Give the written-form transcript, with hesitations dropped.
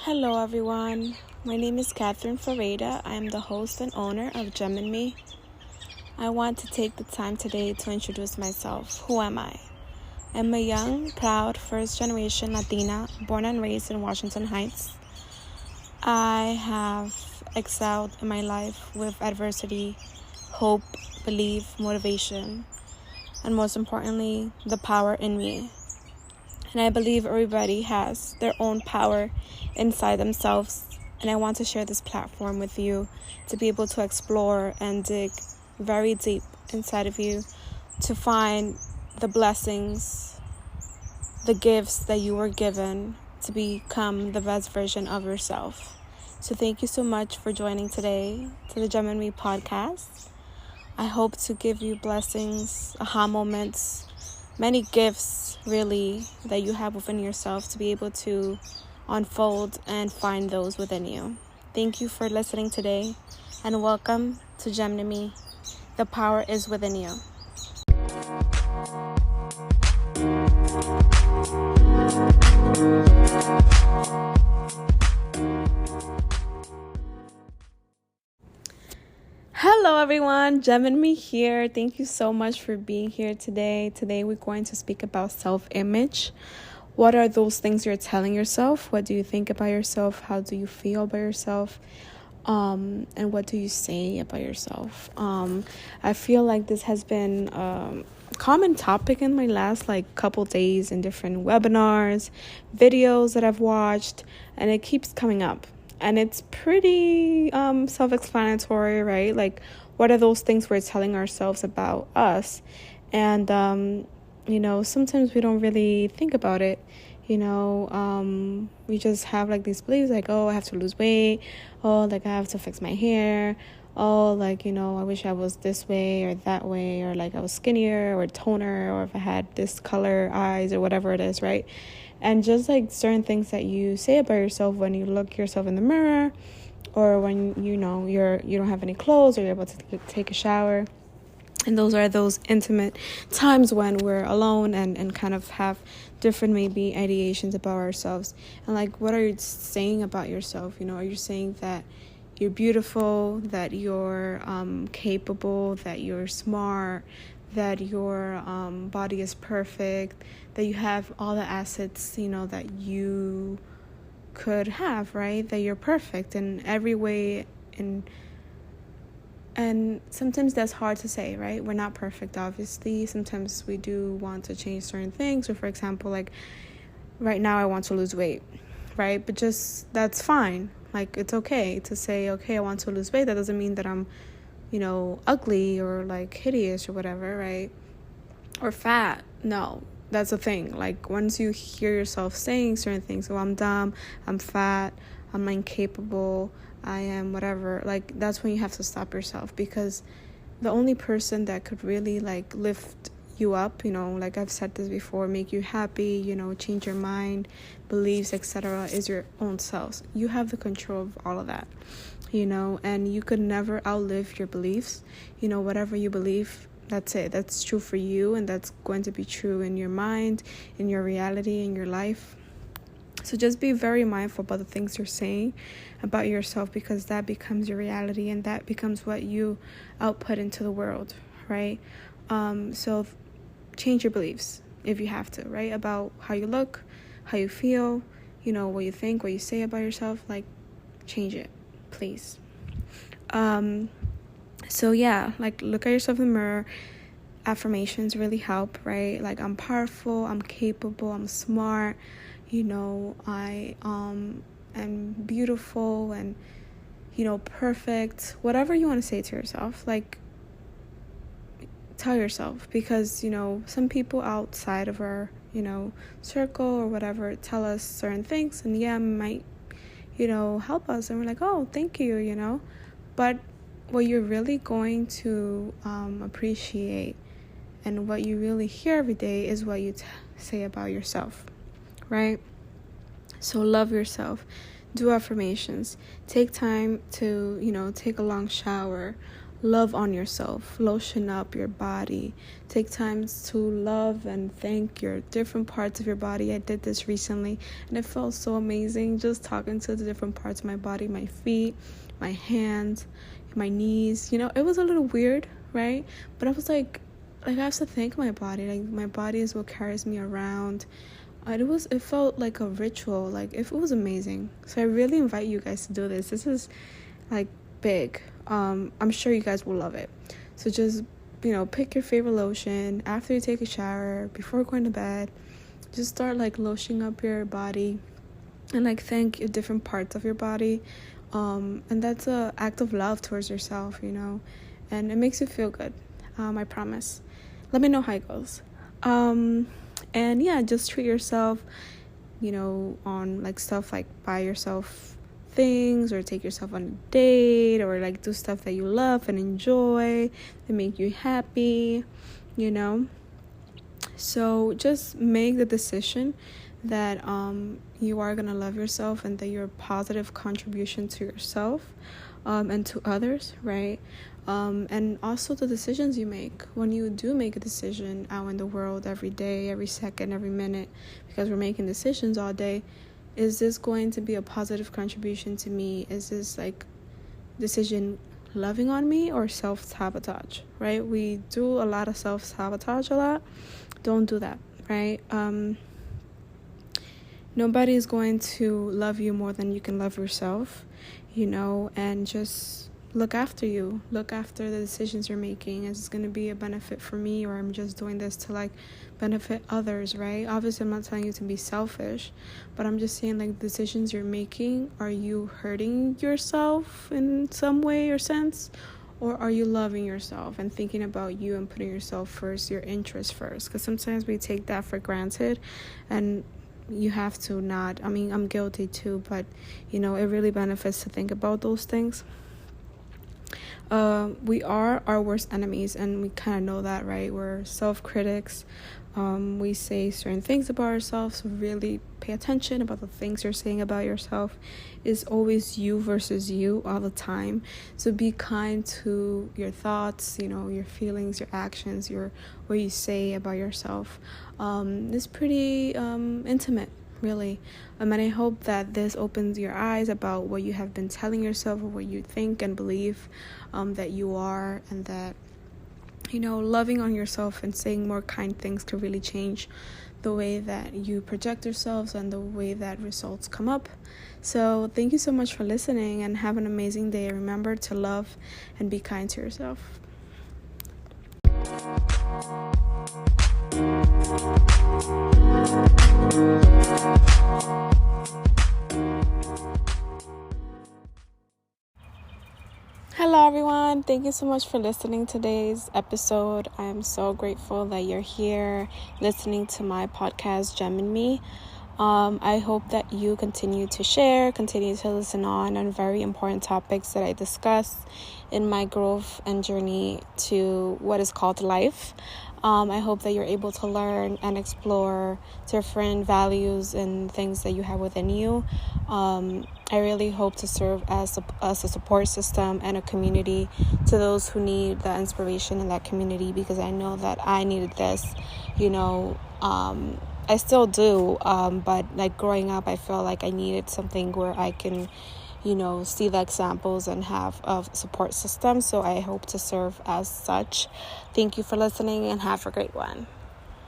Hello, everyone. My name is Catherine Ferreira. I am the host and owner of Gem and Me. I want to take the time today to introduce myself. Who am I? I'm a young, proud, first-generation Latina, born and raised in Washington Heights. I have excelled in my life with adversity, hope, belief, motivation, and most importantly, the power in me. And I believe everybody has their own power inside themselves. And I want to share this platform with you to be able to explore and dig very deep inside of you to find the blessings, the gifts that you were given to become the best version of yourself. So thank you so much for joining today to the Gem and Me podcast. I hope to give you blessings, aha moments, many gifts really that you have within yourself to be able to unfold and find those within you. Thank you for listening today and welcome to Gem and Me. The power is within you. Hello everyone, Gem and Me here. Thank you so much for being here today. Today we're going to speak about self-image. What are those things you're telling yourself? What do you think about yourself? How do you feel about yourself? And what do you say about yourself? I feel like this has been a common topic in my last couple days in different webinars, videos that I've watched, and it keeps coming up. And it's pretty self-explanatory, right? Like, what are those things we're telling ourselves about us? And, sometimes we don't really think about it. We just have these beliefs like, oh, I have to lose weight. Oh, I have to fix my hair. Oh, I wish I was this way or that way, or I was skinnier or toner, or if I had this color eyes or whatever it is, right? And just certain things that you say about yourself when you look yourself in the mirror, or when you don't have any clothes, or you're about to take a shower. And those are those intimate times when we're alone and kind of have different maybe ideations about ourselves. And what are you saying about yourself? Are you saying that you're beautiful, that you're capable, that you're smart, that your body is perfect, that you have all the assets, that you could have, right? That you're perfect in every way. And sometimes that's hard to say, right? We're not perfect, obviously. Sometimes we do want to change certain things. So, for example, right now I want to lose weight, right? But that's fine. It's okay to say, okay, I want to lose weight. That doesn't mean that I'm, ugly or hideous or whatever, right? Or fat. No, that's the thing. Once you hear yourself saying certain things, oh, I'm dumb, I'm fat, I'm incapable, I am whatever, that's when you have to stop yourself, because the only person that could really lift you up, I've said this before, make you happy, change your mind, beliefs, etc., is your own self. You have the control of all of that, and you could never outlive your beliefs. Whatever you believe, that's it. That's true for you, and that's going to be true in your mind, in your reality, in your life. So just be very mindful about the things you're saying about yourself, because that becomes your reality, and that becomes what you output into the world, right? So change your beliefs if you have to, right? About how you look, how you feel, what you think, what you say about yourself. Change it, please. So yeah, look at yourself in the mirror. Affirmations really help, right? I'm powerful, I'm capable, I'm smart, I am beautiful and perfect. Whatever you want to say to yourself, tell yourself, because some people outside of our circle or whatever tell us certain things, and might help us, and we're like, oh, thank you, but what you're really going to appreciate and what you really hear every day is what you say about yourself, right? So love yourself, do affirmations, take time to take a long shower, love on yourself, lotion up your body, take times to love and thank your different parts of your body. I did this recently and it felt so amazing, just talking to the different parts of my body, my feet, my hands, my knees. It was a little weird, right? But I was like I have to thank my body. Like, my body is what carries me around. It felt like a ritual. Like, it was amazing. So I really invite you guys to do this. This is like big. I'm sure you guys will love it. So just, pick your favorite lotion after you take a shower, before going to bed. Just start like lotioning up your body and like thank your different parts of your body. And that's a act of love towards yourself, and it makes you feel good. I promise. Let me know how it goes. And yeah, just treat yourself, on like stuff like buy yourself things or take yourself on a date or like do stuff that you love and enjoy that make you happy, So just make the decision that you are going to love yourself and that you're a positive contribution to yourself and to others, right? And also the decisions you make. When you do make a decision out in the world every day, every second, every minute, because we're making decisions all day, is this going to be a positive contribution to me? Is this like decision loving on me or self-sabotage, right? We do a lot of self-sabotage a lot. Don't do that, right? Nobody is going to love you more than you can love yourself, and just look after you. Look after the decisions you're making. Is this going to be a benefit for me, or I'm just doing this to like benefit others, right? Obviously, I'm not telling you to be selfish, but I'm just saying like decisions you're making, are you hurting yourself in some way or sense? Or are you loving yourself and thinking about you and putting yourself first, your interests first? Because sometimes we take that for granted, and you have to not. I mean, I'm guilty too, but it really benefits to think about those things. We are our worst enemies, and we kind of know that, right? We're self-critics. We say certain things about ourselves, so really pay attention about the things you're saying about yourself. It's always you versus you all the time. So be kind to your thoughts, your feelings, your actions, what you say about yourself. It's pretty intimate, really. And I hope that this opens your eyes about what you have been telling yourself or what you think and believe that you are, and that loving on yourself and saying more kind things could really change the way that you project yourselves and the way that results come up. So thank you so much for listening, and have an amazing day. Remember to love and be kind to yourself. Hello everyone, thank you so much for listening to today's episode. I am so grateful that you're here listening to my podcast, Gem in Me. I hope that you continue to share, continue to listen on very important topics that I discuss in my growth and journey to what is called life. I hope that you're able to learn and explore different values and things that you have within you. I really hope to serve as a support system and a community to those who need that inspiration in that community, because I know that I needed this, I still do, but like growing up, I felt like I needed something where I can, see the examples and have a support system. So I hope to serve as such. Thank you for listening and have a great one.